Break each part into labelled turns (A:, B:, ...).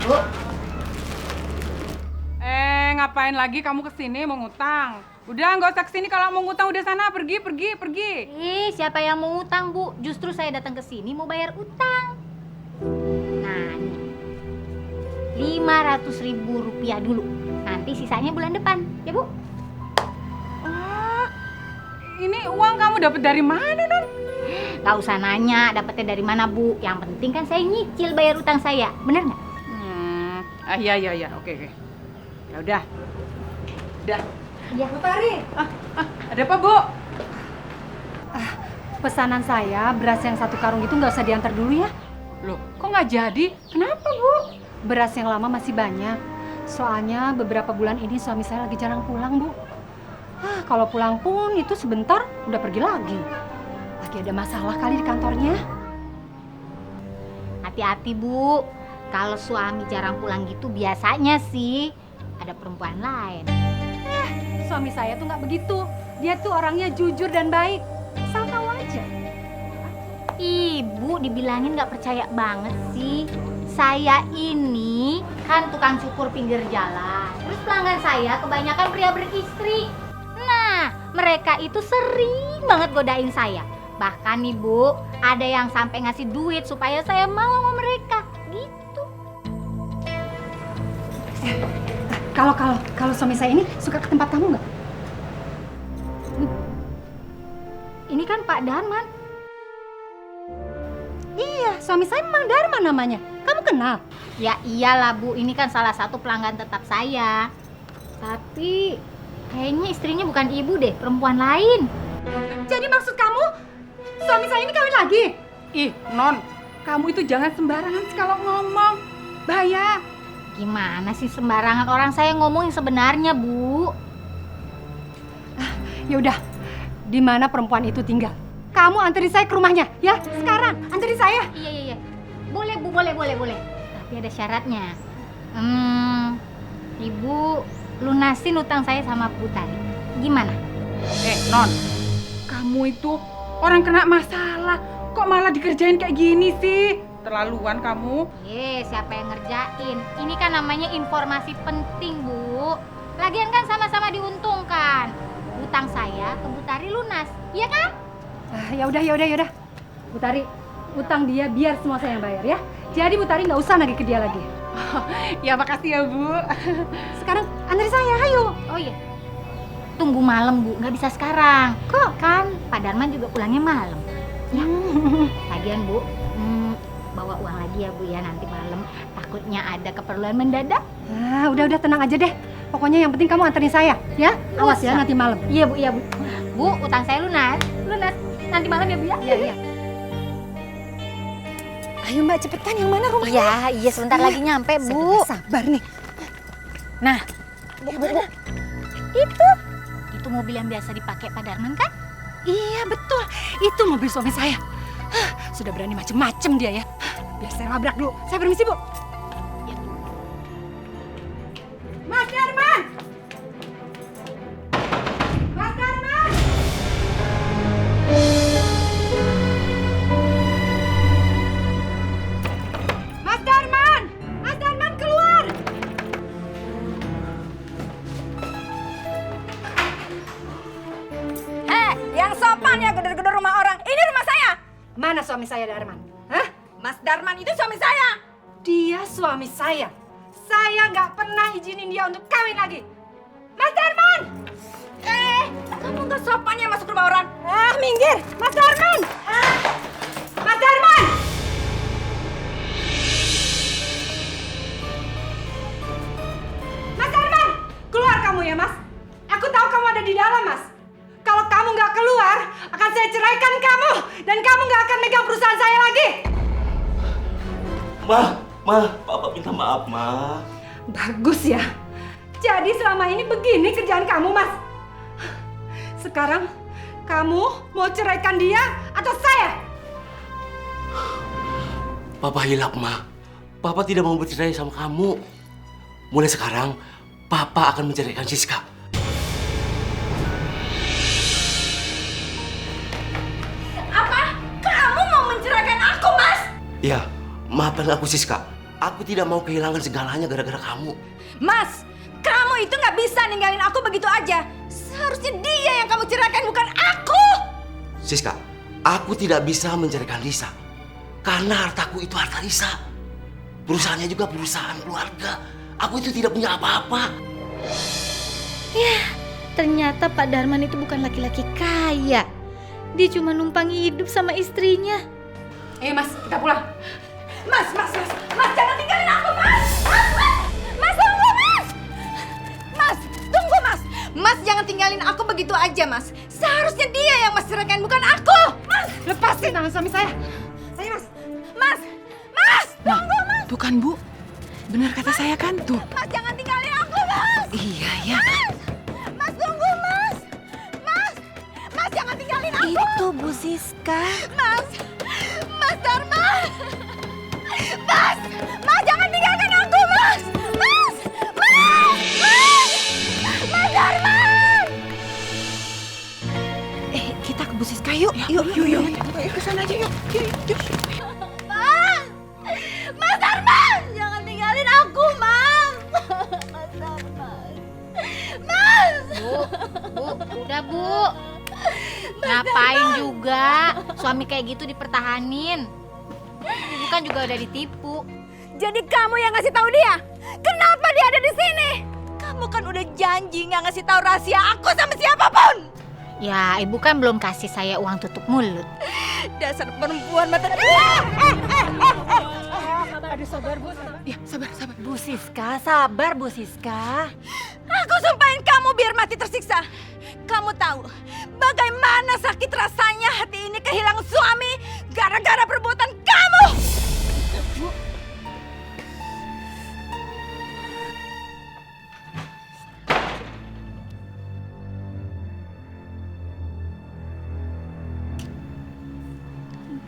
A: Bu.
B: Ngapain lagi kamu kesini mau ngutang? Udah nggak usah kesini, kalau mau ngutang udah sana, pergi.
A: Siapa yang mau ngutang, Bu? Justru saya datang ke sini mau bayar utang. Nah, nih. Rp500.000 dulu. Nanti sisanya bulan depan, ya, Bu?
B: Wah, ini uang kamu dapat dari mana, Non?
A: Gak usah nanya dapetnya dari mana, Bu. Yang penting kan saya nyicil bayar utang saya. Bener nggak?
B: Iya, oke. Ya udah.
A: Iya.
C: Bu Tari,
B: Ada apa, Bu?
C: pesanan saya beras yang 1 karung itu nggak usah diantar dulu ya.
B: Loh, kok nggak jadi? Kenapa, Bu?
C: Beras yang lama masih banyak. Soalnya beberapa bulan ini suami saya lagi jarang pulang, Bu. Kalau pulang pun itu sebentar udah pergi lagi. Lagi ada masalah kali di kantornya.
A: Hati-hati, Bu. Kalau suami jarang pulang gitu biasanya sih ada perempuan lain.
C: Suami saya tuh nggak begitu. Dia tuh orangnya jujur dan baik. Asal tahu aja.
A: Ibu dibilangin nggak percaya banget sih. Saya ini kan tukang cukur pinggir jalan. Terus pelanggan saya kebanyakan pria beristri. Nah, mereka itu sering banget godain saya. Bahkan nih, Bu, ada yang sampai ngasih duit supaya saya mau sama mereka. Gitu.
C: Kalau suami saya ini suka ke tempat kamu nggak?
A: Ini kan Pak Darman.
C: Iya, suami saya memang Dharma namanya. Kamu kenal?
A: Ya iyalah, Bu, ini kan salah satu pelanggan tetap saya. Tapi kayaknya istrinya bukan ibu deh, perempuan lain.
C: Jadi maksud kamu suami saya ini kawin lagi?
B: Ih, Non, kamu itu jangan sembarangan sih kalau ngomong. Bahaya.
A: Gimana sih sembarangan, orang saya ngomong yang sebenarnya, Bu.
C: Ya udah, di mana perempuan itu tinggal? Kamu anterin saya ke rumahnya, ya? Sekarang, anterin saya.
A: Iya. Boleh, Bu, boleh. Tapi ada syaratnya. Ibu lunasin utang saya sama Bu Tari. Gimana?
B: Non, kamu itu orang kena masalah, kok malah dikerjain kayak gini sih? Terlaluan kamu.
A: Siapa yang ngerjain? Ini kan namanya informasi penting, Bu. Lagian kan sama-sama diuntungkan. Utang saya ke Bu Tari lunas, iya kan?
C: Ya udah. Bu Tari, utang dia biar semua saya yang bayar ya. Jadi Bu Tari nggak usah nagih ke dia lagi.
B: Ya makasih ya, Bu.
C: Sekarang anterin saya, ayo.
A: Oh iya. Tunggu malam, Bu. Nggak bisa sekarang. Kok? Kan Pak Darman juga pulangnya malam. Ya. Lagian, Bu, bawa uang lagi ya, Bu, ya, nanti malam. Takutnya ada keperluan mendadak.
C: Udah tenang aja deh. Pokoknya yang penting kamu anterin saya, ya. Awas ya nanti malam.
A: Iya, Bu. Bu, utang saya lunas. Nanti malam ya, Bu, ya. Iya.
C: Ayo Mbak, cepetan, yang mana rumahnya?
A: Iya, sebentar lagi nyampe, Bu.
C: Sabar nih.
A: Nah, Bu. Itu mobil yang biasa dipakai Pak Darman kan?
C: Iya betul, itu mobil suami saya. Sudah berani macem-macem dia ya. Biar saya labrak dulu. Saya permisi, Bu. Mas Darman! Mas Darman! Mas Darman! Mas Darman keluar!
D: Yang sopan ya gedor-gedor rumah orang. Ini rumah saya.
C: Mana suami saya, Darman? Hah?
D: Mas Darman itu suami saya.
C: Dia suami saya. Saya nggak pernah izinin dia untuk kawin lagi. Mas Darman!
D: Kamu gak sopan ya masuk rumah orang.
C: Minggir! Mas Darman! Mas Darman! Mas Darman! Keluar kamu ya, Mas. Aku tahu kamu ada di dalam, Mas. Kalau kamu nggak keluar, akan saya ceraikan kamu. Dan kamu nggak akan megang perusahaan saya lagi.
E: Ma, Papa minta maaf, Ma.
C: Bagus ya. Jadi selama ini begini kerjaan kamu, Mas. Sekarang kamu mau ceraikan dia atau saya?
E: Papa hilap, Ma. Papa tidak mau bercerai sama kamu. Mulai sekarang, Papa akan menceraikan Siska.
D: Apa? Kamu mau menceraikan aku, Mas?
E: Iya, maafkan aku, Siska. Aku tidak mau kehilangan segalanya gara-gara kamu.
D: Mas, kamu itu nggak bisa ninggalin aku begitu aja. Seharusnya dia yang kamu ceraikan, bukan aku.
E: Siska, aku tidak bisa menceraikan Lisa. Karena hartaku itu harta Lisa. Perusahaannya juga perusahaan keluarga. Aku itu tidak punya apa-apa.
A: Ternyata Pak Darman itu bukan laki-laki kaya. Dia cuma numpang hidup sama istrinya.
B: Mas, kita pulang.
D: Mas, jangan tinggalin aku, Mas. Mas, tunggu, Mas. Mas, tunggu, Mas. Mas, jangan tinggalin aku begitu aja, Mas. Seharusnya dia yang Mas ceraikan, bukan aku. Mas,
C: Lepasin tangan suami saya.
D: ayo, Mas. Mas, tunggu, Mas.
B: Tuh kan, Bu. Benar kata saya kan, tuh.
D: Mas, jangan tinggalin aku, Mas.
B: Iya, ya.
D: Mas, tunggu, Mas. Mas, jangan tinggalin aku.
F: Itu Bu Siska.
D: Mas Darman. Mas, jangan tinggalkan aku, Mas. Mas Darman.
F: Kita ke Bu Siska yuk.
B: Yuk. Ke sana aja, yuk.
D: Mas Darman, jangan tinggalin aku, Mas. Mas Darman. Mas.
A: Bu, udah Bu. Ngapain juga? Suami kayak gitu dipertahanin. Ibu kan juga udah ditipu.
D: Jadi kamu yang ngasih tahu dia? Kenapa dia ada di sini? Kamu kan udah janji nggak ngasih tahu rahasia aku sama siapapun.
A: Ya, ibu kan belum kasih saya uang tutup mulut.
D: Dasar perempuan mata.
C: Aduh, sabar Bu.
B: Ya, sabar.
F: Bu Siska, sabar Bu Siska.
D: Aku sumpahin kamu biar mati tersiksa. Kamu tahu bagaimana sakit rasanya hati ini kehilangan suami gara-gara perbuatan kamu.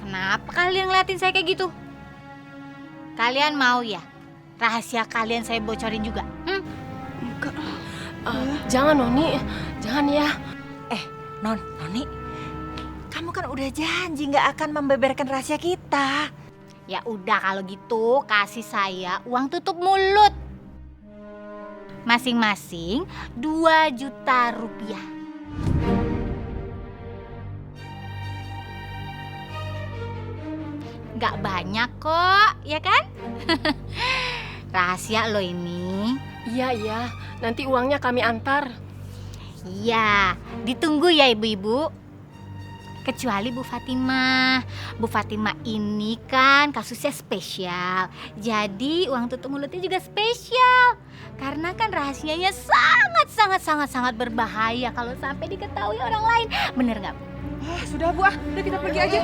A: Kenapa kalian ngeliatin saya kayak gitu? Kalian mau ya? Rahasia kalian saya bocorin juga?
F: Jangan Noni, jangan ya. Noni, kamu kan udah janji nggak akan membeberkan rahasia kita.
A: Ya udah kalau gitu kasih saya uang tutup mulut. Masing-masing 2 juta rupiah. Gak banyak kok, ya kan? Rahasia lo ini.
F: Iya, nanti uangnya kami antar.
A: Iya, ditunggu ya ibu-ibu. Kecuali Bu Fatimah. Bu Fatimah ini kan kasusnya spesial. Jadi uang tutup mulutnya juga spesial. Karena kan rahasianya sangat berbahaya kalau sampai diketahui orang lain. Bener nggak, Bu?
B: Sudah, Bu. Udah kita pergi aja.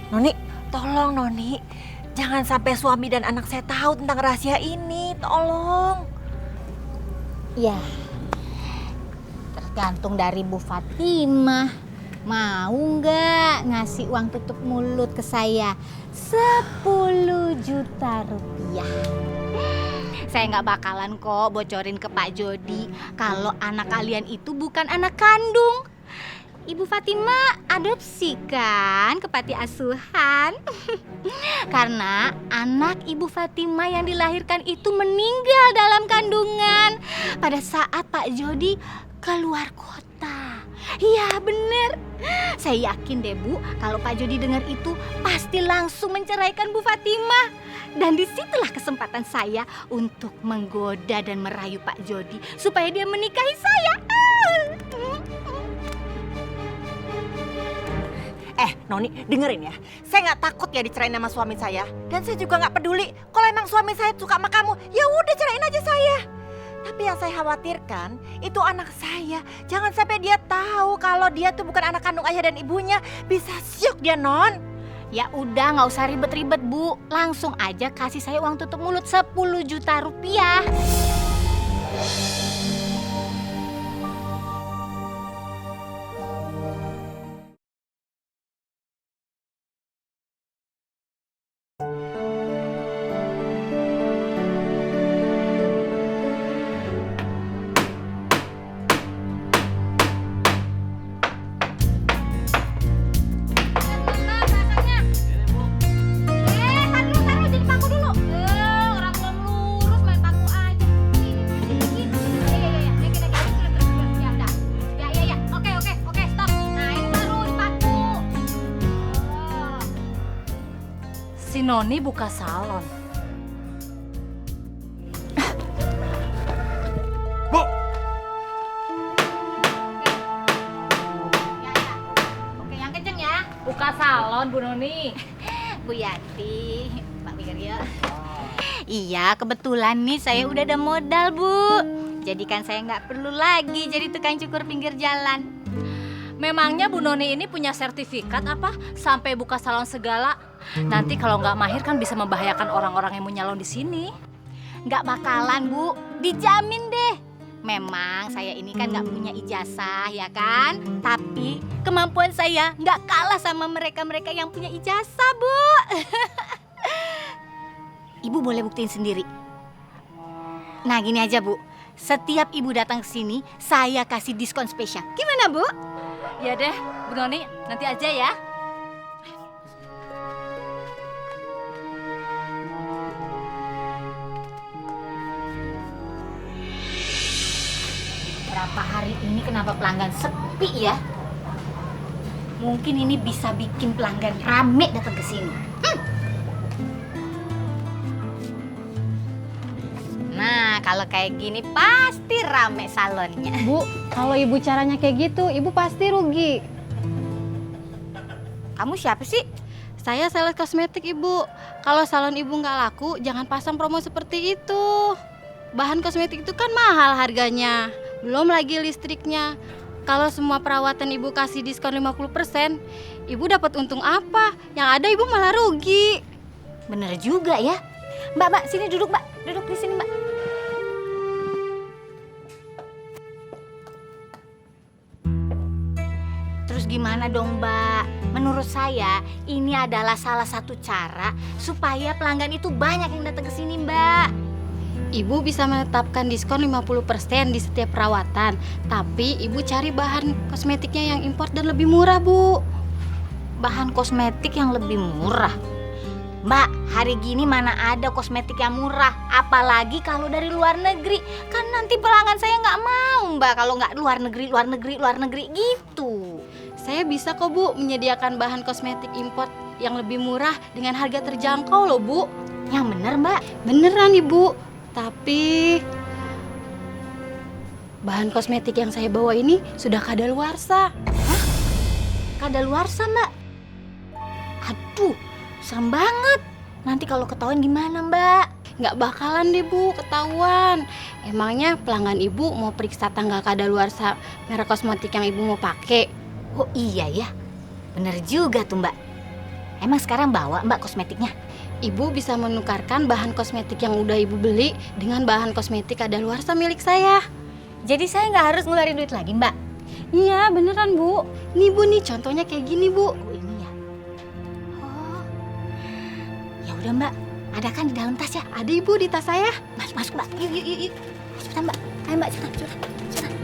F: Noni, tolong Noni. Jangan sampai suami dan anak saya tahu tentang rahasia ini, tolong.
A: Ya, tergantung dari Bu Fatimah. Mau nggak ngasih uang tutup mulut ke saya 10 juta rupiah? Saya nggak bakalan kok bocorin ke Pak Jody kalau anak kalian itu bukan anak kandung. Ibu Fatimah adopsi kan ke panti asuhan. Karena anak Ibu Fatimah yang dilahirkan itu meninggal dalam kandungan pada saat Pak Jody keluar kota. Iya bener. Saya yakin deh Bu, kalau Pak Jody dengar itu pasti langsung menceraikan Bu Fatimah. Dan disitulah kesempatan saya untuk menggoda dan merayu Pak Jody supaya dia menikahi saya.
F: Noni, dengerin ya. Saya nggak takut ya dicerain sama suami saya. Dan saya juga nggak peduli. Kalau emang suami saya suka sama kamu, ya udah cerain aja saya. Tapi yang saya khawatirkan, itu anak saya. Jangan sampai dia tahu kalau dia tuh bukan anak kandung ayah dan ibunya. Bisa syok dia, Non.
A: Ya udah nggak usah ribet-ribet Bu. Langsung aja kasih saya uang tutup mulut 10 juta rupiah. Noni buka salon.
E: Bu!
A: Oke, yang kenceng ya. Buka salon, Bu Noni. Bu Yati, Pak Wiryo. Iya, kebetulan nih saya udah ada modal, Bu. Jadi kan saya nggak perlu lagi jadi tukang cukur pinggir jalan. Memangnya Bu Noni ini punya sertifikat apa? Sampai buka salon segala. Nanti kalau nggak mahir kan bisa membahayakan orang-orang yang mau nyalon di sini. Nggak bakalan, Bu. Dijamin deh. Memang saya ini kan nggak punya ijazah, ya kan? Tapi kemampuan saya nggak kalah sama mereka-mereka yang punya ijazah, Bu. Ibu boleh buktiin sendiri. Nah, gini aja, Bu. Setiap ibu datang ke sini, saya kasih diskon spesial. Gimana, Bu? Ya deh, Bu Noni, nanti aja ya. Berapa hari ini kenapa pelanggan sepi ya? Mungkin ini bisa bikin pelanggan rame datang ke sini. Nah, kalau kayak gini pasti rame salonnya.
C: Bu, kalau ibu caranya kayak gitu, ibu pasti rugi.
A: Kamu siapa sih?
G: Saya sales kosmetik, Ibu. Kalau salon Ibu nggak laku, jangan pasang promo seperti itu. Bahan kosmetik itu kan mahal harganya. Belum lagi listriknya. Kalau semua perawatan Ibu kasih diskon 50%, Ibu dapat untung apa? Yang ada Ibu malah rugi.
A: Bener juga ya. Mbak, sini duduk, Mbak. Duduk di sini, Mbak. Terus gimana dong, Mbak? Menurut saya ini adalah salah satu cara supaya pelanggan itu banyak yang datang ke sini, Mbak.
G: Ibu bisa menetapkan diskon 50% di setiap perawatan. Tapi Ibu cari bahan kosmetiknya yang impor dan lebih murah, Bu.
A: Bahan kosmetik yang lebih murah. Mbak, hari gini mana ada kosmetik yang murah. Apalagi kalau dari luar negeri. Kan nanti pelanggan saya nggak mau, Mbak, kalau nggak luar negeri gitu.
G: Saya bisa kok, Bu, menyediakan bahan kosmetik impor yang lebih murah dengan harga terjangkau loh, Bu.
A: Yang bener, Mbak.
G: Beneran, Ibu. Tapi bahan kosmetik yang saya bawa ini sudah kadaluarsa.
A: Kadaluarsa, Mbak. Aduh, serem banget. Nanti kalau ketahuan gimana, Mbak?
G: Nggak bakalan deh, Bu, ketahuan. Emangnya pelanggan Ibu mau periksa tanggal kadaluarsa merek kosmetik yang Ibu mau pakai?
A: Oh iya ya, bener juga tuh, Mbak. Emang sekarang bawa, Mbak, kosmetiknya?
G: Ibu bisa menukarkan bahan kosmetik yang udah Ibu beli dengan bahan kosmetik kadaluarsa milik saya.
A: Jadi saya nggak harus ngeluarin duit lagi, Mbak?
G: Iya, beneran, Bu. Nih, Bu, nih contohnya kayak gini, Bu.
A: Oh, ini ya. Oh, ya udah, Mbak. Ada kan di dalam tas ya?
G: Ada, Ibu, di tas saya.
A: Masuk, Mbak. Yuk. Cepetan, Mbak. Ayo, Mbak, cepetan.